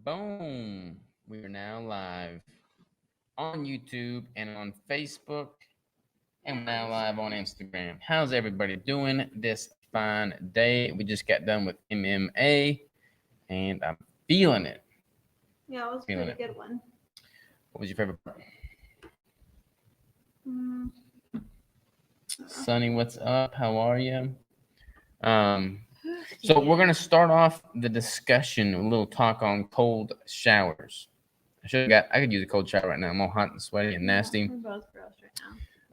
Boom. We are now live on YouTube and on Facebook, and we're now live on Instagram. How's everybody doing this fine day? We just got done with MMA, and I'm feeling it. Yeah, it was a pretty good one. What was your favorite part? Sonny, what's up? How are you? So we're going to start off the discussion, a little talk on cold showers. I could use a cold shower right now. I'm all hot and sweaty and nasty. We're both gross right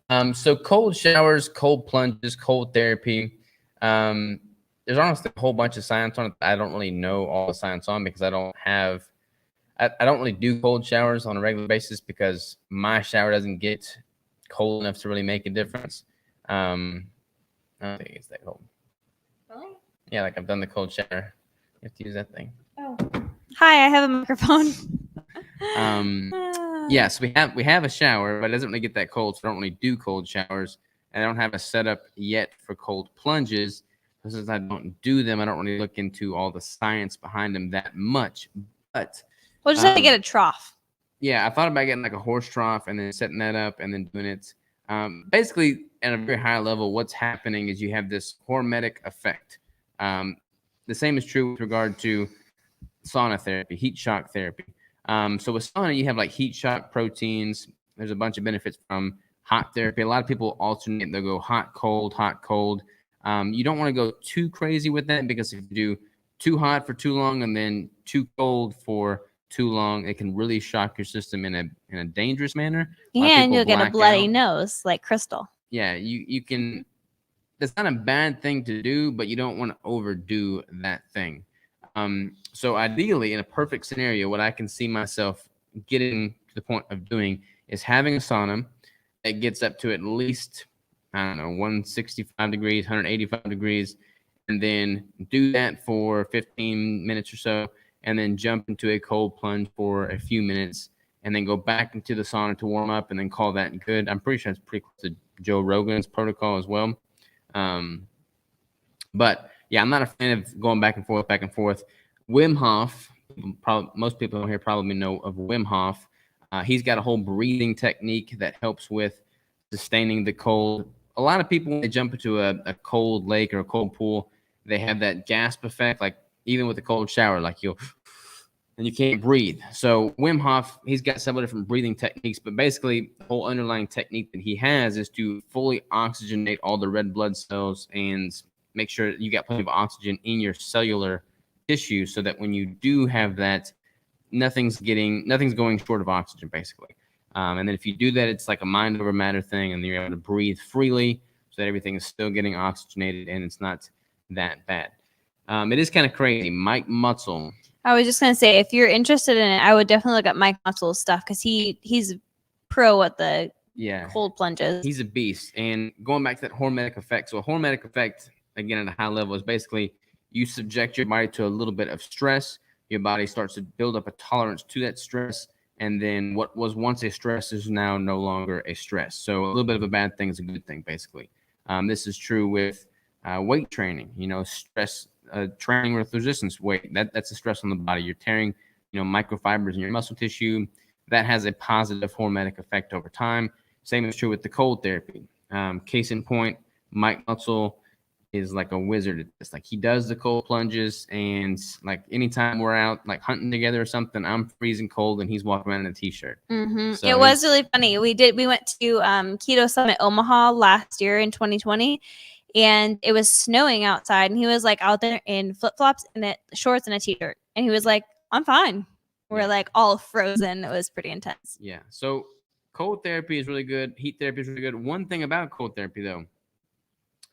now. So cold showers, cold plunges, cold therapy. There's honestly a whole bunch of science on it. I don't really know all the science on because I don't really do cold showers on a regular basis because my shower doesn't get cold enough to really make a difference. I don't think it's that cold. Really? Yeah, like I've done the cold shower. You have to use that thing. Oh. Hi, I have a microphone. Yes, we have a shower, but it doesn't really get that cold, so I don't really do cold showers. And I don't have a setup yet for cold plunges. So since I don't do them, I don't really look into all the science behind them that much. But we'll just have to get a trough. Yeah, I thought about getting like a horse trough and then setting that up and then doing it. Basically, at a very high level, what's happening is you have this hormetic effect. The same is true with regard to sauna therapy, heat shock therapy. So with sauna, you have like heat shock proteins. There's a bunch of benefits from hot therapy. A lot of people alternate. They'll go hot, cold, hot, cold. You don't want to go too crazy with that because if you do too hot for too long and then too cold for too long, it can really shock your system in a dangerous manner. Yeah, and you'll get a bloody nose like Crystal. Yeah, you can. That's not a bad thing to do, but you don't want to overdo that thing. So ideally, in a perfect scenario, what I can see myself getting to the point of doing is having a sauna that gets up to at least, 165 degrees, 185 degrees, and then do that for 15 minutes or so, and then jump into a cold plunge for a few minutes, and then go back into the sauna to warm up, and then call that good. I'm pretty sure it's pretty close to Joe Rogan's protocol as well. But yeah, I'm not a fan of going back and forth. Wim Hof, most people here probably know of Wim Hof. He's got a whole breathing technique that helps with sustaining the cold. A lot of people, when they jump into a cold lake or a cold pool, they have that gasp effect, like even with a cold shower, like and you can't breathe. So Wim Hof, he's got several different breathing techniques, but basically the whole underlying technique that he has is to fully oxygenate all the red blood cells and make sure you got plenty of oxygen in your cellular tissue so that when you do have that, nothing's going short of oxygen, basically. And then if you do that, it's like a mind over matter thing, and you're able to breathe freely so that everything is still getting oxygenated and it's not that bad. It is kind of crazy. Mike Mutzel. I was just going to say, if you're interested in it, I would definitely look at Mike Mutzel's stuff because he's pro at the cold plunges. He's a beast. And going back to that hormetic effect. So a hormetic effect, again, at a high level, is basically you subject your body to a little bit of stress. Your body starts to build up a tolerance to that stress. And then what was once a stress is now no longer a stress. So a little bit of a bad thing is a good thing, basically. This is true with weight training. Stress training with resistance weight. That's a stress on the body. You're tearing, microfibers in your muscle tissue. That has a positive hormetic effect over time. Same is true with the cold therapy. Case in point, Mike Mutzel is like a wizard at this. Like, he does the cold plunges, and like anytime we're out like hunting together or something, I'm freezing cold and he's walking around in a t-shirt. Mm-hmm. So it was really funny. We went to Keto Summit Omaha last year in 2020, and it was snowing outside, and he was like out there in flip-flops and shorts and a t-shirt, and he was like, I'm fine. We're like all frozen. It was pretty intense. Yeah. So cold therapy is really good. Heat therapy is really good. One thing about cold therapy, though,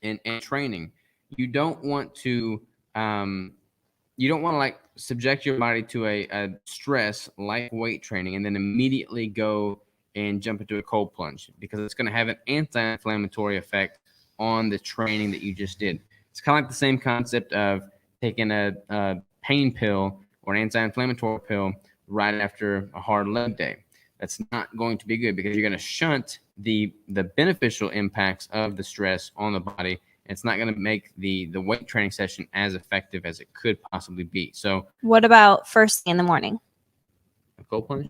and training, you don't want to like subject your body to a stress like weight training and then immediately go and jump into a cold plunge, because it's going to have an anti-inflammatory effect on the training that you just did. It's kind of like the same concept of taking a pain pill or an anti-inflammatory pill right after a hard leg day. That's not going to be good, because you're going to shunt the beneficial impacts of the stress on the body. It's not going to make the weight training session as effective as it could possibly be. So what about first thing in the morning? cold plunge?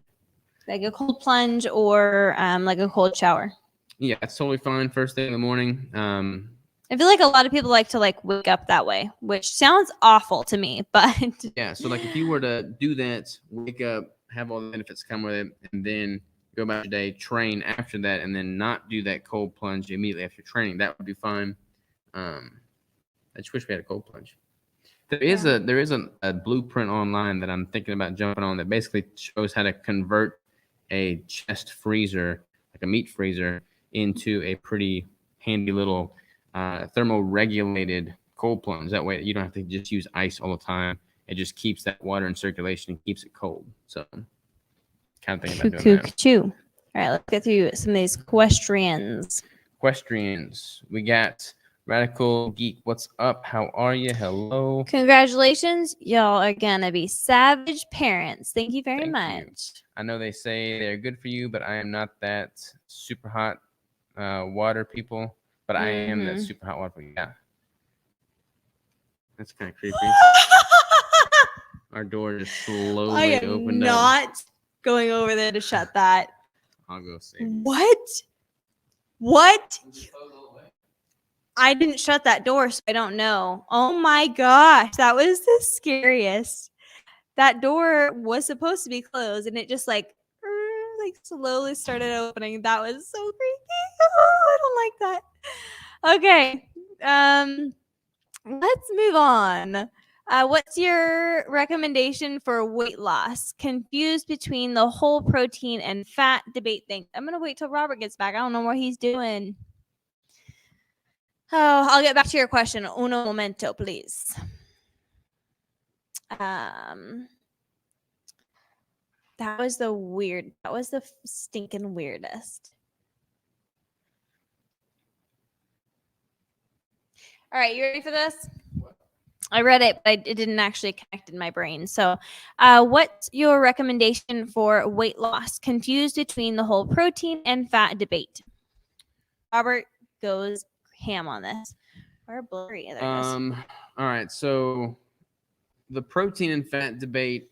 Like a cold plunge or like a cold shower. Yeah, it's totally fine. First thing in the morning. I feel like a lot of people like to like wake up that way, which sounds awful to me, but Yeah, so like if you were to do that, wake up, have all the benefits come with it, and then go about your day, train after that, and then not do that cold plunge immediately after training, that would be fine. I just wish we had a cold plunge. There is a blueprint online that I'm thinking about jumping on that basically shows how to convert a chest freezer, like a meat freezer, into a pretty handy little thermoregulated cold plunge. That way you don't have to just use ice all the time. It just keeps that water in circulation and keeps it cold. So kind of thinking about doing that. All right, let's get through some of these questions. We got Radical Geek. What's up? How are you? Hello. Congratulations. Y'all are going to be savage parents. Thank you very much. I know they say they're good for you, but I am not that super hot water people. But I am that super hot water people. Yeah. That's kind of creepy. Our door just slowly opened up. I am not going over there to shut that. I'll go see. What? I didn't shut that door, so I don't know. Oh my gosh, that was the scariest. That door was supposed to be closed, and it just like slowly started opening. That was so creepy. Oh, I don't like that. Okay, let's move on. What's your recommendation for weight loss? Confused between the whole protein and fat debate thing. I'm gonna wait till Robert gets back. I don't know what he's doing. Oh, I'll get back to your question. Uno momento, please. That was the stinking weirdest. All right, you ready for this? I read it, but it didn't actually connect in my brain. So, what's your recommendation for weight loss? Confused between the whole protein and fat debate. Robert goes ham on this. Or blurry. All right. So, the protein and fat debate.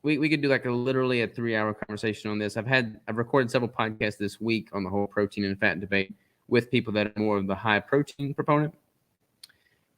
We could do like literally a 3-hour conversation on this. I've recorded several podcasts this week on the whole protein and fat debate with people that are more of the high protein proponent.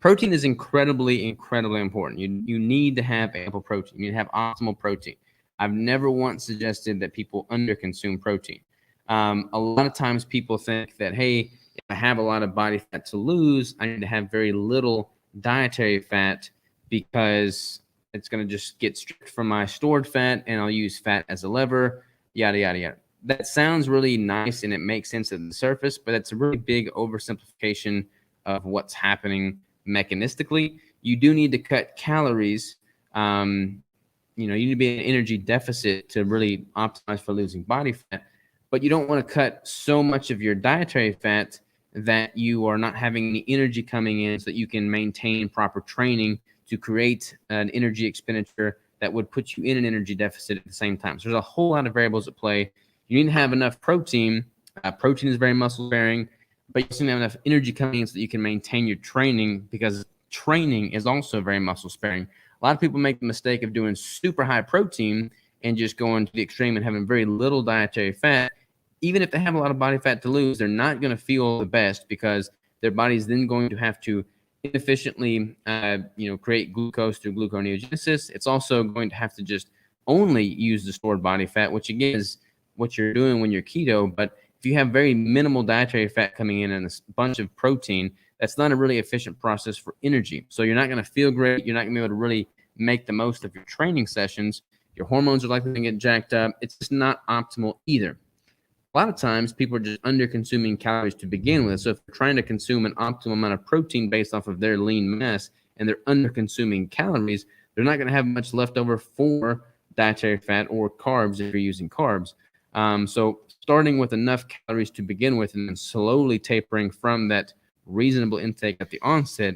Protein is incredibly, incredibly important. You need to have ample protein. You need to have optimal protein. I've never once suggested that people underconsume protein. A lot of times people think that, hey, if I have a lot of body fat to lose, I need to have very little dietary fat because it's going to just get stripped from my stored fat and I'll use fat as a lever, yada, yada, yada. That sounds really nice and it makes sense at the surface, but it's a really big oversimplification of what's happening mechanistically. You do need to cut calories. You need to be in an energy deficit to really optimize for losing body fat, but you don't want to cut so much of your dietary fat that you are not having any energy coming in so that you can maintain proper training to create an energy expenditure that would put you in an energy deficit at the same time. So there's a whole lot of variables at play. You need to have enough protein. Protein is very muscle sparing, but you also need to have enough energy coming in so that you can maintain your training, because training is also very muscle sparing. A lot of people make the mistake of doing super high protein and just going to the extreme and having very little dietary fat. Even if they have a lot of body fat to lose, they're not going to feel the best because their body's then going to have to inefficiently create glucose through gluconeogenesis. It's also going to have to just only use the stored body fat, which again is what you're doing when you're keto. But if you have very minimal dietary fat coming in and a bunch of protein, that's not a really efficient process for energy. So you're not going to feel great. You're not going to be able to really make the most of your training sessions. Your hormones are likely to get jacked up. It's just not optimal either. A lot of times people are just under consuming calories to begin with. So if they're trying to consume an optimal amount of protein based off of their lean mass and they're under consuming calories, they're not going to have much left over for dietary fat or carbs if you're using carbs. So starting with enough calories to begin with and then slowly tapering from that reasonable intake at the onset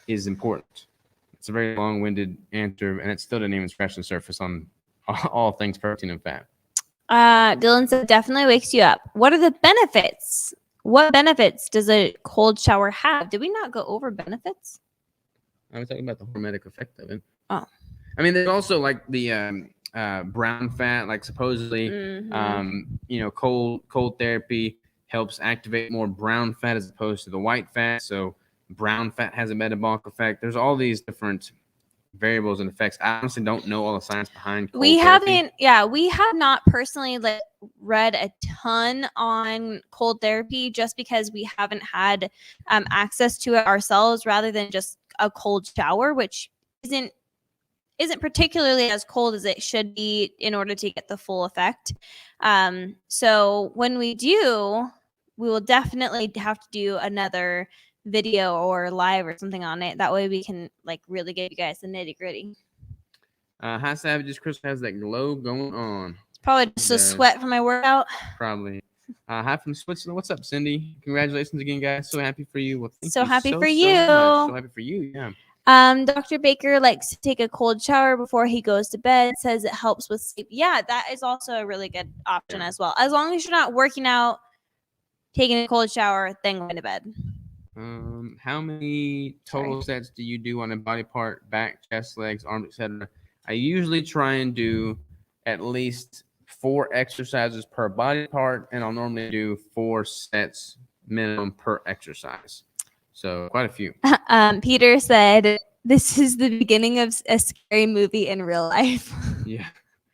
is important. It's a very long-winded answer, and it still didn't even scratch the surface on all things protein and fat. Dylan said definitely wakes you up. What are the benefits? What benefits does a cold shower have? Did we not go over benefits? I was talking about the hormetic effect of it. Oh. I mean, there's also like the brown fat, like supposedly, cold therapy helps activate more brown fat as opposed to the white fat. So brown fat has a metabolic effect. There's all these different variables and effects. I honestly don't know all the science behind cold therapy. We have not personally read a ton on cold therapy just because we haven't had access to it ourselves, rather than just a cold shower, which isn't particularly as cold as it should be in order to get the full effect. So when we do, we will definitely have to do another video or live or something on it. That way we can like really give you guys the nitty gritty. High Savages, Chris has that glow going on. It's probably just a sweat from my workout. Probably. Hi from Switzerland. What's up, Cindy? Congratulations again, guys. So happy for you. Well, thank you happy so for you. So happy for you. Yeah. Dr. Baker likes to take a cold shower before he goes to bed. Says it helps with sleep. Yeah, that is also a really good option as well. As long as you're not working out, taking a cold shower, then going to bed. How many total sets do you do on a body part, back, chest, legs, arms, etc.? I usually try and do at least 4 exercises per body part, and I'll normally do 4 sets minimum per exercise. So quite a few. Peter said, "This is the beginning of a scary movie in real life." Yeah.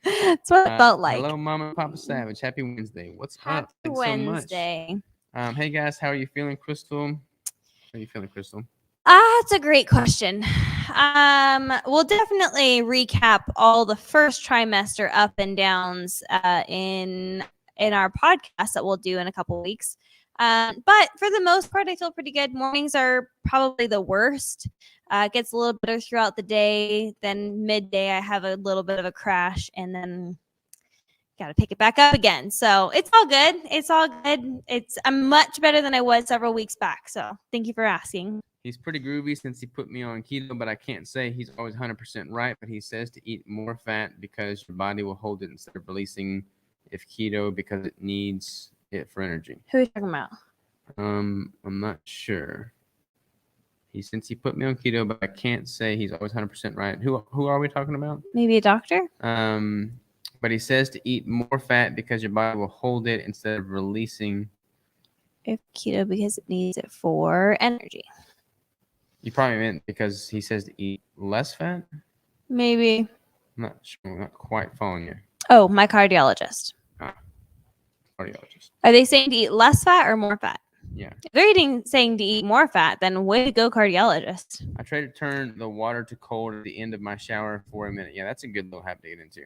That's what it felt like. Hello, Mama and Papa Savage. Happy Wednesday. What's up? Happy Wednesday. So much. Hey, guys. How are you feeling, Crystal? How are you feeling, Crystal? That's a great question. We'll definitely recap all the first trimester up and downs in our podcast that we'll do in a couple weeks. But for the most part, I feel pretty good. Mornings are probably the worst. It gets a little better throughout the day. Then midday, I have a little bit of a crash, and then got to pick it back up again. So it's all good. I'm much better than I was several weeks back. So thank you for asking. He's pretty groovy since he put me on keto, but I can't say he's always 100% right. But he says to eat more fat because your body will hold it instead of releasing if keto because it needs it for energy. Who are you talking about? I'm not sure. Since he put me on keto, but I can't say he's always 100% right. Who are we talking about? Maybe a doctor? But he says to eat more fat because your body will hold it instead of releasing if keto because it needs it for energy. You probably meant because he says to eat less fat? Maybe. I'm not sure. I'm not quite following you. Oh, my cardiologist. Cardiologist. Are they saying to eat less fat or more fat? Yeah. If they're saying to eat more fat, then way to go, cardiologist. I try to turn the water to cold at the end of my shower for a minute. Yeah, that's a good little habit to get into.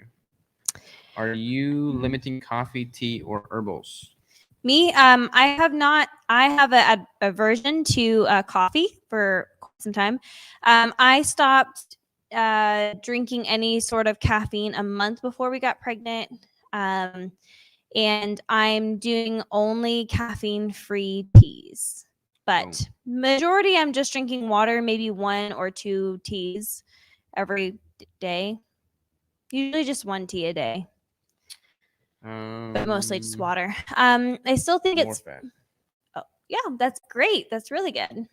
Are you limiting coffee, tea, or herbals? Me, I have not. I have a aversion to coffee for quite some time. I stopped drinking any sort of caffeine a month before we got pregnant. And I'm doing only caffeine-free teas. But majority, I'm just drinking water, maybe 1 or 2 teas every day. Usually just 1 tea a day. But mostly just water. I still think it's fat. Oh, yeah, that's great. That's really good.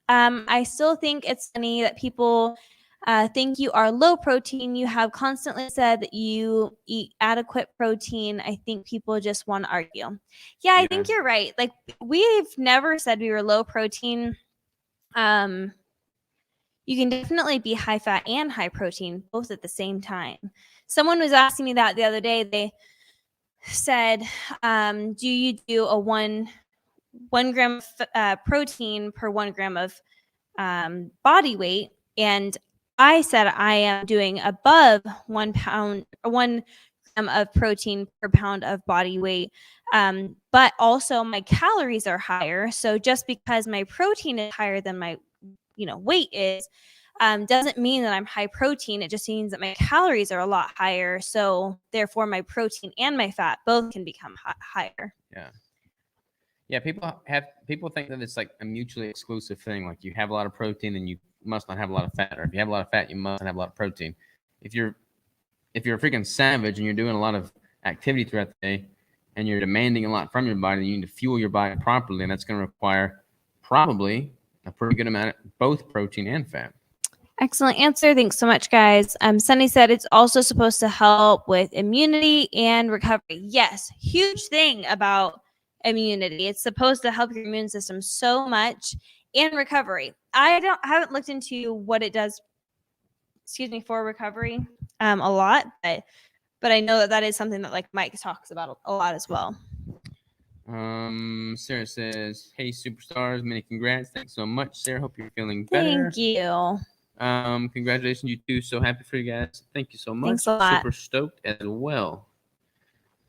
I still think it's funny that people think you are low protein. You have constantly said that you eat adequate protein. I think people just want to argue. Yeah, I think you're right. Like, we've never said we were low protein. You can definitely be high fat and high protein both at the same time. Someone was asking me that the other day. They said, do you do a 1 gram of protein per 1 gram of body weight? And I said I am doing above 1 gram of protein per pound of body weight, but also my calories are higher. So just because my protein is higher than my weight is, doesn't mean that I'm high protein. It just means that my calories are a lot higher. So therefore my protein and my fat both can become higher. Yeah. People think that it's like a mutually exclusive thing. Like you have a lot of protein and you must not have a lot of fat, or if you have a lot of fat, you must not have a lot of protein. If you're a freaking savage and you're doing a lot of activity throughout the day and you're demanding a lot from your body, you need to fuel your body properly, and that's going to require probably a pretty good amount of both protein and fat. Excellent answer. Thanks so much, guys. Sunny said it's also supposed to help with immunity and recovery. Yes, huge thing about immunity. It's supposed to help your immune system so much and recovery. I haven't looked into what it does, for recovery a lot, but I know that is something that like Mike talks about a lot as well. Sarah says, "Hey, superstars, many congrats. Thanks so much, Sarah. Hope you're feeling better." Thank you. Congratulations, you too. So happy for you guys. Thank you so much. Thanks a lot. Super stoked as well.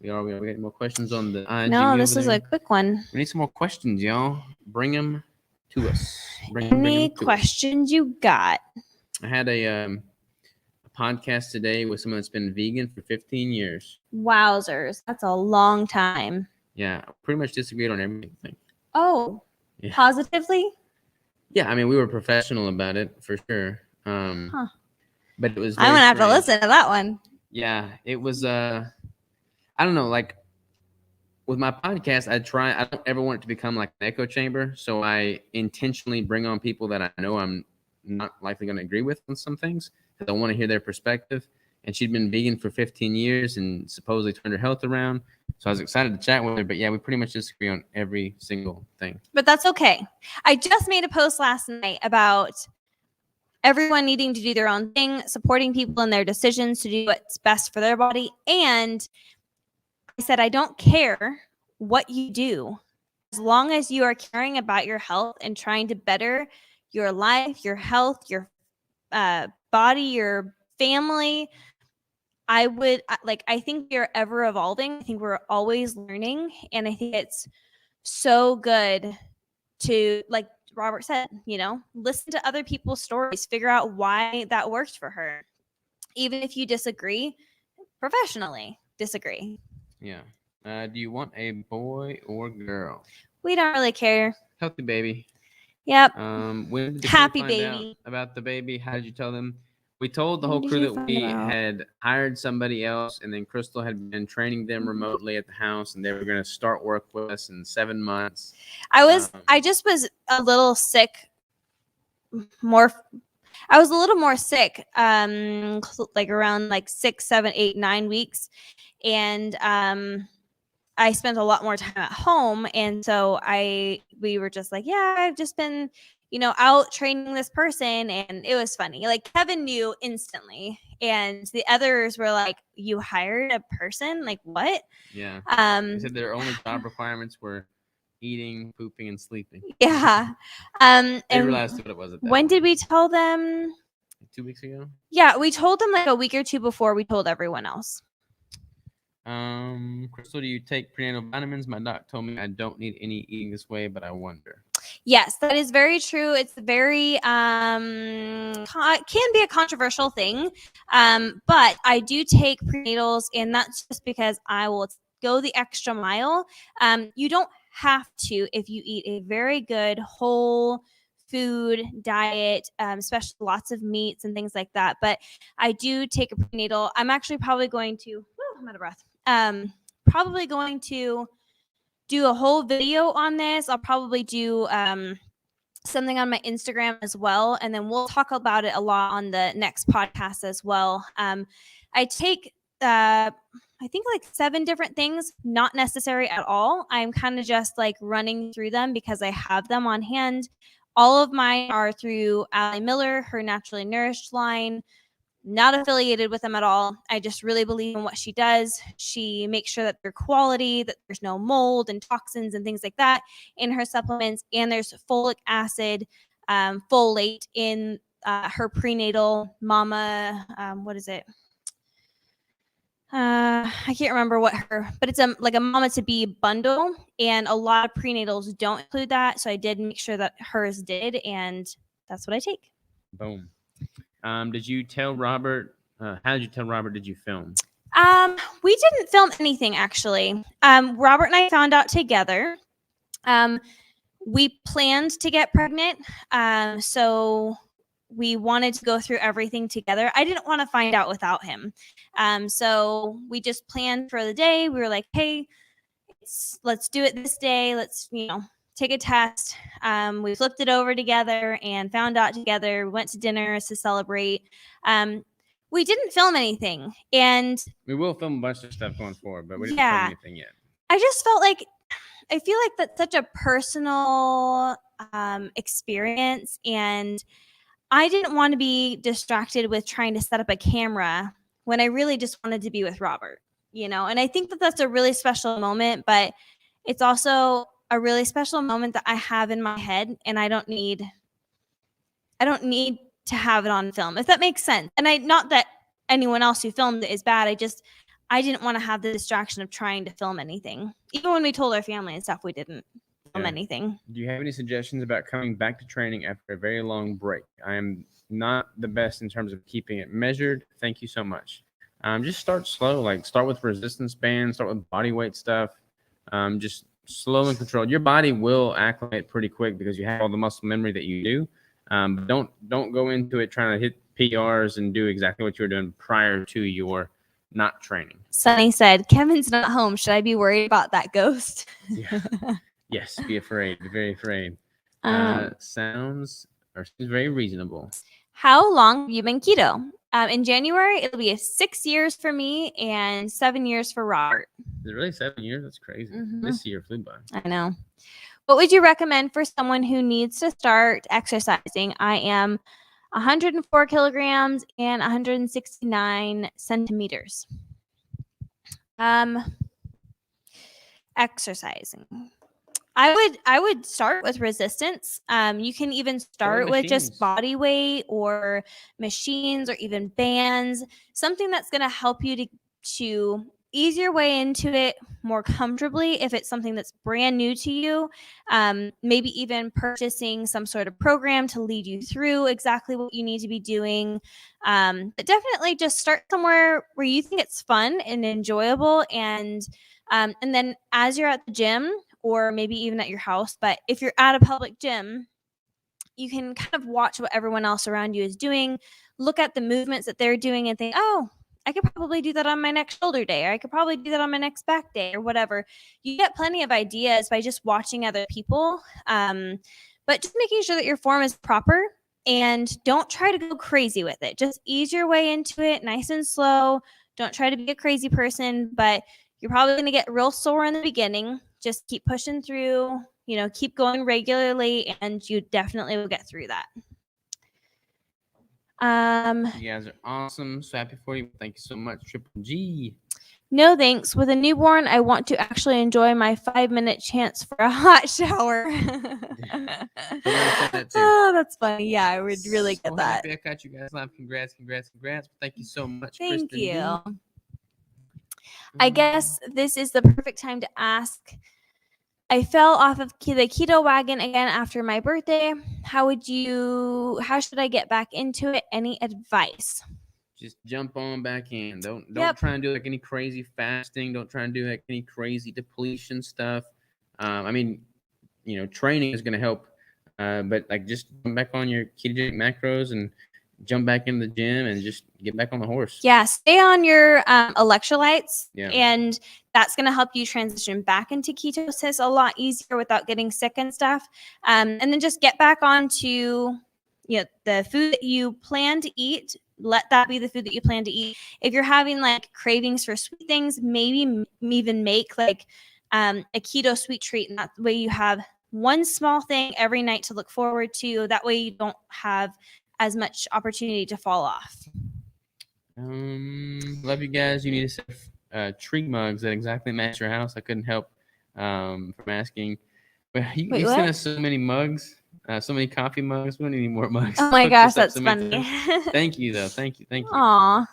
We are getting more questions on the IG. No, this is a quick one. We need some more questions, y'all. Bring them to us. Any questions you got? I had a podcast today with someone that's been vegan for 15 years. Wowzers. That's a long time. Yeah, pretty much disagreed on everything. Oh, yeah. Positively? Yeah, I mean, we were professional about it for sure. But it was. I'm gonna have to listen to that one. Yeah, it was. I don't know. Like with my podcast, I don't ever want it to become like an echo chamber. So I intentionally bring on people that I know I'm not likely going to agree with on some things. I want to hear their perspective. And she'd been vegan for 15 years and supposedly turned her health around. So I was excited to chat with her. But yeah, we pretty much disagree on every single thing. But that's okay. I just made a post last night about everyone needing to do their own thing, supporting people in their decisions to do what's best for their body. And I said, I don't care what you do. As long as you are caring about your health and trying to better your life, your health, your body, your family, I think we are ever evolving. I think we're always learning. And I think it's so good to, like Robert said, listen to other people's stories, figure out why that worked for her. Even if you disagree, professionally disagree. Yeah. Do you want a boy or girl? We don't really care. Healthy baby. Yep. When did happy find baby out about the baby? How did you tell them? We told the whole crew that we had hired somebody else, and then Crystal had been training them remotely at the house, and they were going to start work with us in 7 months. I just was a little sick. I was a little more sick, like around 6, 7, 8, 9 weeks, and I spent a lot more time at home, and so we were just like, yeah, I've just been, out training this person, and it was funny. Like Kevin knew instantly, and the others were like, "You hired a person? Like what?" Yeah. They said their only job requirements were eating, pooping, and sleeping. Yeah. They realized what it was. When did we tell them? 2 weeks ago. Yeah, we told them like a week or two before we told everyone else. Crystal, do you take prenatal vitamins? My doc told me I don't need any eating this way, but I wonder. Yes, that is very true. It's very can be a controversial thing, but I do take prenatals, and that's just because I will go the extra mile. You don't have to if you eat a very good whole food diet, especially lots of meats and things like that. But I do take a prenatal. I'm actually probably going to. I'm out of breath. Probably going to do a whole video on this. I'll probably do something on my Instagram as well, and then we'll talk about it a lot on the next podcast as well. I take I think 7 different things, not necessary at all. I'm kind of just running through them because I have them on hand. All of mine are through Allie Miller, her Naturally Nourished line. Not affiliated with them at all. I just really believe in what she does. She makes sure that they're quality, that there's no mold and toxins and things like that in her supplements. And there's folic acid, folate in her prenatal mama. What is it? I can't remember but it's a mama to be bundle. And a lot of prenatals don't include that. So I did make sure that hers did. And that's what I take. Boom. Did you tell Robert? How did you tell Robert? Did you film? We didn't film anything actually. Robert and I found out together. We planned to get pregnant. So we wanted to go through everything together. I didn't want to find out without him. So we just planned for the day. We were like, hey, let's do it this day. Let's, take a test. We flipped it over together and found out together. We went to dinner to celebrate. We didn't film anything, and we will film a bunch of stuff going forward, but we didn't film anything yet. I just felt like, I feel like that's such a personal experience, and I didn't want to be distracted with trying to set up a camera when I really just wanted to be with Robert, you know. And I think that that's a really special moment, but it's also a really special moment that I have in my head, and I don't need to have it on film, if that makes sense. And not that anyone else who filmed it is bad. I didn't want to have the distraction of trying to film anything. Even when we told our family and stuff, we didn't film anything. Do you have any suggestions about coming back to training after a very long break? I am not the best in terms of keeping it measured. Thank you so much. Just start slow. Like start with resistance bands, start with body weight stuff. Just slow and controlled. Your body will acclimate pretty quick because you have all the muscle memory that you do. But don't go into it trying to hit PRs and do exactly what you were doing prior to your not training. Sunny said, Kevin's not home. Should I be worried about that ghost? Yeah. Yes, be afraid. Be very afraid. Seems very reasonable. How long have you been keto? In January, it'll be 6 years for me and 7 years for Robert. Is it really 7 years? That's crazy. This year flew by. I know. What would you recommend for someone who needs to start exercising? I am 104 kilograms and 169 centimeters. Exercising. I would start with resistance. You can even start with just body weight or machines or even bands, something that's going to help you to ease your way into it more comfortably if it's something that's brand new to you. Maybe even purchasing some sort of program to lead you through exactly what you need to be doing. But definitely just start somewhere where you think it's fun and enjoyable, and then as you're at the gym, or maybe even at your house, but if you're at a public gym, you can kind of watch what everyone else around you is doing, look at the movements that they're doing and think, oh, I could probably do that on my next shoulder day, or I could probably do that on my next back day, or whatever. You get plenty of ideas by just watching other people, but just making sure that your form is proper, and don't try to go crazy with it. Just ease your way into it nice and slow. Don't try to be a crazy person, but you're probably going to get real sore in the beginning. Just keep pushing through, keep going regularly, and you definitely will get through that. You guys are awesome. So happy for you. Thank you so much, Triple G. No thanks. With a newborn, I want to actually enjoy my 5-minute chance for a hot shower. Oh, that's funny. Yeah, I would really get that. Happy I got you guys live. Congrats. Thank you so much. Thank Kristen you. D. I guess this is the perfect time to ask. I fell off of the keto wagon again after my birthday. How should I get back into it? Any advice? Just jump on back in. Don't try and do like any crazy fasting. Don't try and do like any crazy depletion stuff. Training is going to help, but like just come back on your ketogenic macros and jump back in the gym and just get back on the horse. Yeah, stay on your electrolytes, and that's going to help you transition back into ketosis a lot easier without getting sick and stuff. And then just get back onto the food that you plan to eat. Let that be the food that you plan to eat. If you're having like cravings for sweet things, maybe even make like a keto sweet treat, and that way you have one small thing every night to look forward to. That way you don't have as much opportunity to fall off. Love you guys. You need to set tree mugs that exactly match your house. I couldn't help from asking. But you sent us so many mugs, so many coffee mugs. We don't need any more mugs. Oh my gosh, that's funny. Thank you, though. Thank you. Aww.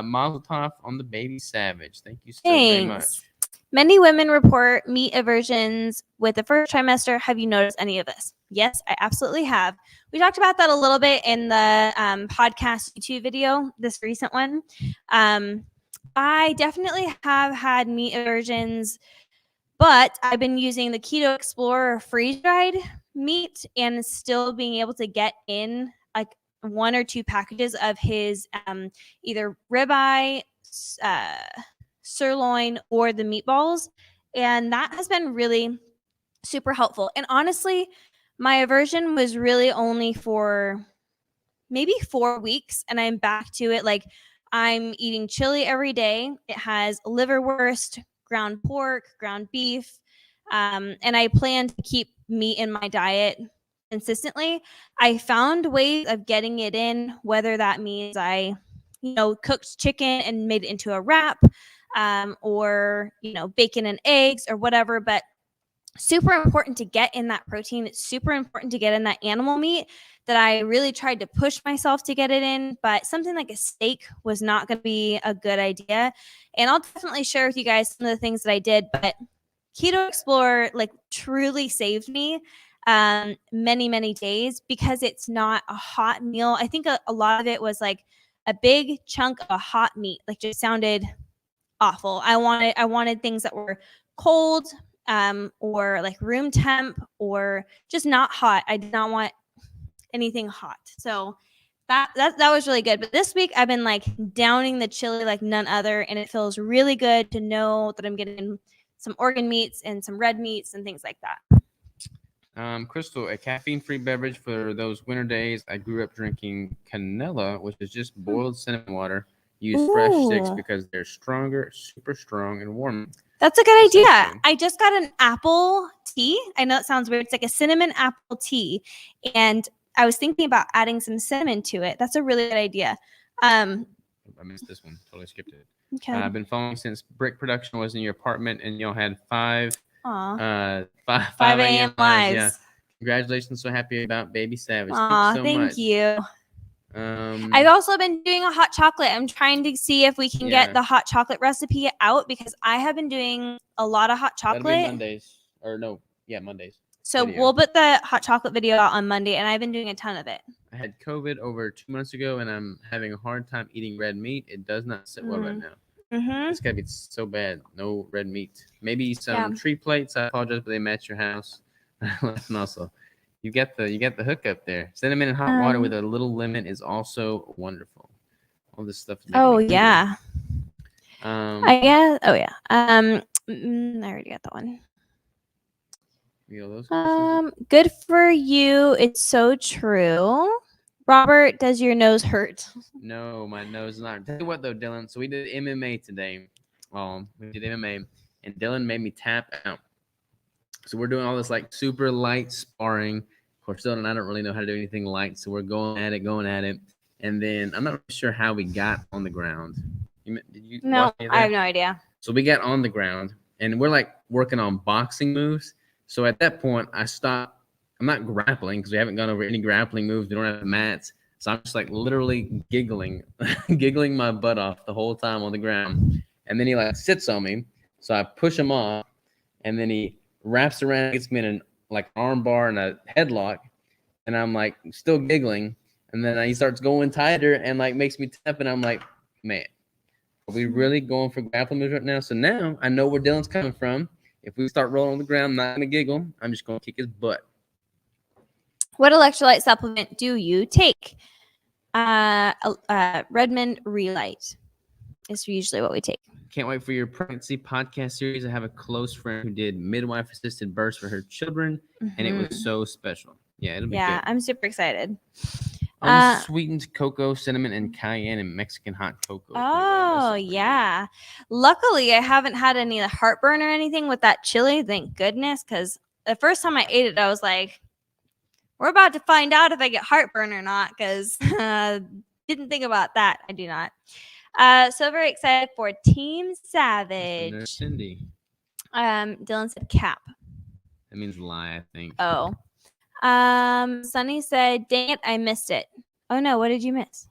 Mazel tov on the baby savage. Thank you so very much. Many women report meat aversions with the first trimester. Have you noticed any of this? Yes, I absolutely have. We talked about that a little bit in the podcast YouTube video, this recent one. I definitely have had meat aversions, but I've been using the Keto Explorer freeze-dried meat and still being able to get in like 1 or 2 packages of his either ribeye, sirloin, or the meatballs. And that has been really super helpful. And honestly, my aversion was really only for maybe 4 weeks, and I'm back to it. Like, I'm eating chili every day. It has liverwurst, ground pork, ground beef, and I plan to keep meat in my diet consistently. I found ways of getting it in, whether that means I, cooked chicken and made it into a wrap, or bacon and eggs or whatever. But super important to get in that protein. It's super important to get in that animal meat that I really tried to push myself to get it in, but something like a steak was not going to be a good idea. And I'll definitely share with you guys some of the things that I did, but Keto Explorer like truly saved me many, many days because it's not a hot meal. I think a lot of it was like a big chunk of a hot meat, like just sounded awful. I wanted things that were cold, or like room temp, or just not hot. I did not want anything hot. So that was really good. But this week I've been like downing the chili like none other, and it feels really good to know that I'm getting some organ meats and some red meats and things like that. Crystal, a caffeine-free beverage for those winter days. I grew up drinking Canela, which is just boiled cinnamon water. Use fresh sticks because they're stronger, super strong, and warm. That's a good idea. I just got an apple tea. I know it sounds weird. It's like a cinnamon apple tea. And I was thinking about adding some cinnamon to it. That's a really good idea. I missed this one. Totally skipped it. Okay. I've been following since brick production was in your apartment and y'all had 5 a.m. lives. Yeah. Congratulations. So happy about Baby Savage. Thank you. I've also been doing a hot chocolate. I'm trying to see if we can get the hot chocolate recipe out because I have been doing a lot of hot chocolate. That'll be Mondays. Mondays. So we'll put the hot chocolate video out on Monday, and I've been doing a ton of it. I had COVID over 2 months ago, and I'm having a hard time eating red meat. It does not sit well right now. It's gotta be so bad. No red meat. Maybe some tree plates. I apologize, but they match your house. And also, you get the hookup there. Cinnamon and hot water with a little lemon is also wonderful. All this stuff. I guess. I already got that one. Good for you. It's so true. Robert, does your nose hurt? No, my nose is not. Tell you what though, Dylan. So we did MMA today. We did MMA, and Dylan made me tap out. So we're doing all this like super light sparring. Of course, Dylan and I don't really know how to do anything light, so we're going at it. And then I'm not really sure how we got on the ground. No, I have no idea. So we got on the ground, and we're like working on boxing moves. So at that point, I stopped. I'm not grappling because we haven't gone over any grappling moves. We don't have mats. So I'm just like literally giggling my butt off the whole time on the ground. And then he like sits on me. So I push him off, and then he wraps around, gets me in an like arm bar and a headlock. And I'm like still giggling. And then he starts going tighter and like makes me tap. And I'm like, man, are we really going for grappling moves right now? So now I know where Dylan's coming from. If we start rolling on the ground, I'm not going to giggle. I'm just going to kick his butt. What electrolyte supplement do you take? Redmond Relight is usually what we take. Can't wait for your pregnancy podcast series. I have a close friend who did midwife-assisted births for her children, and it was so special. Yeah, it'll be good. I'm super excited. Unsweetened cocoa, cinnamon, and cayenne, and Mexican hot cocoa. Oh, yeah. Luckily, I haven't had any heartburn or anything with that chili. Thank goodness, because the first time I ate it, I was like, we're about to find out if I get heartburn or not, because didn't think about that. I do not. So very excited for Team Savage. There's Cindy. Dylan said cap. That means lie, I think. Oh. Sunny said, dang it, I missed it. Oh no, what did you miss?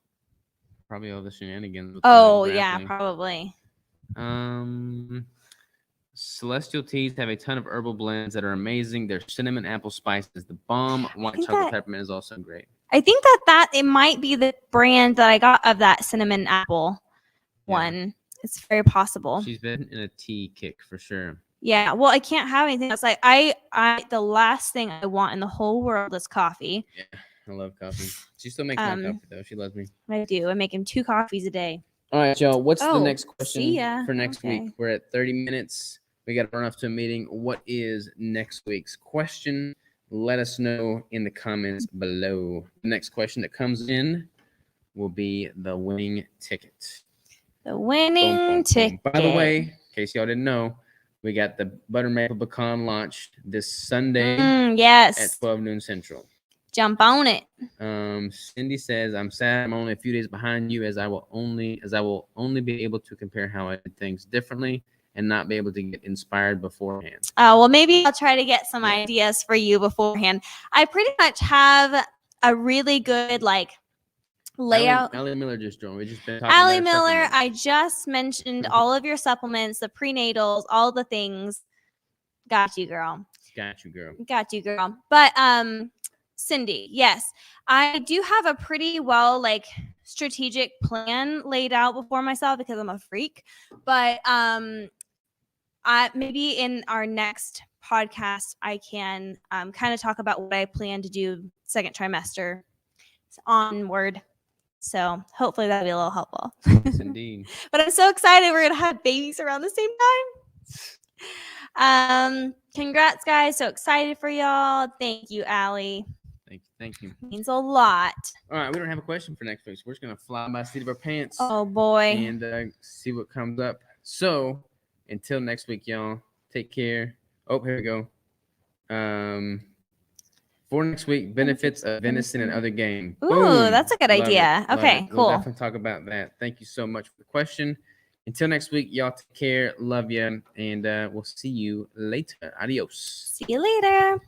Probably all the shenanigans. Yeah, probably. Celestial Teas have a ton of herbal blends that are amazing. Their cinnamon apple spice is the bomb. White chocolate peppermint is also great. I think that it might be the brand that I got of that cinnamon apple one. It's very possible. She's been in a tea kick for sure. Yeah, well, I can't have anything else. Like the last thing I want in the whole world is coffee. Yeah, I love coffee. She still makes my coffee though. She loves me. I do. I make him 2 coffees a day. All right, y'all. What's the next question for next week? We're at 30 minutes. We got to run off to a meeting. What is next week's question? Let us know in the comments below. The next question that comes in will be the winning ticket. The winning ticket. By the way, in case y'all didn't know, we got the butter maple pecan launch this Sunday yes. at 12 noon Central. Jump on it. Cindy says, "I'm sad. I'm only a few days behind you, as I will only be able to compare how I did things differently and not be able to get inspired beforehand." Well, maybe I'll try to get some ideas for you beforehand. I pretty much have a really good layout. Allie Miller just joined. We just been talking Allie about Miller, I just mentioned all of your supplements, the prenatals, all the things. Got you, girl. Got you, girl. Got you, girl. But Cindy, yes, I do have a pretty well strategic plan laid out before myself because I'm a freak. But maybe in our next podcast, I can kind of talk about what I plan to do second trimester onward. So hopefully that'll be a little helpful. Yes, indeed. But I'm so excited. We're going to have babies around the same time. Congrats, guys. So excited for y'all. Thank you, Allie. Thank you. Means a lot. All right, we don't have a question for next week, so we're just going to fly by the seat of our pants. Oh, boy. And see what comes up. So until next week, y'all, take care. Oh, here we go. For next week, benefits of venison and other game. Ooh, Boom. that's a good idea. Okay, cool. We'll definitely talk about that. Thank you so much for the question. Until next week, y'all take care. Love you. And we'll see you later. Adios. See you later.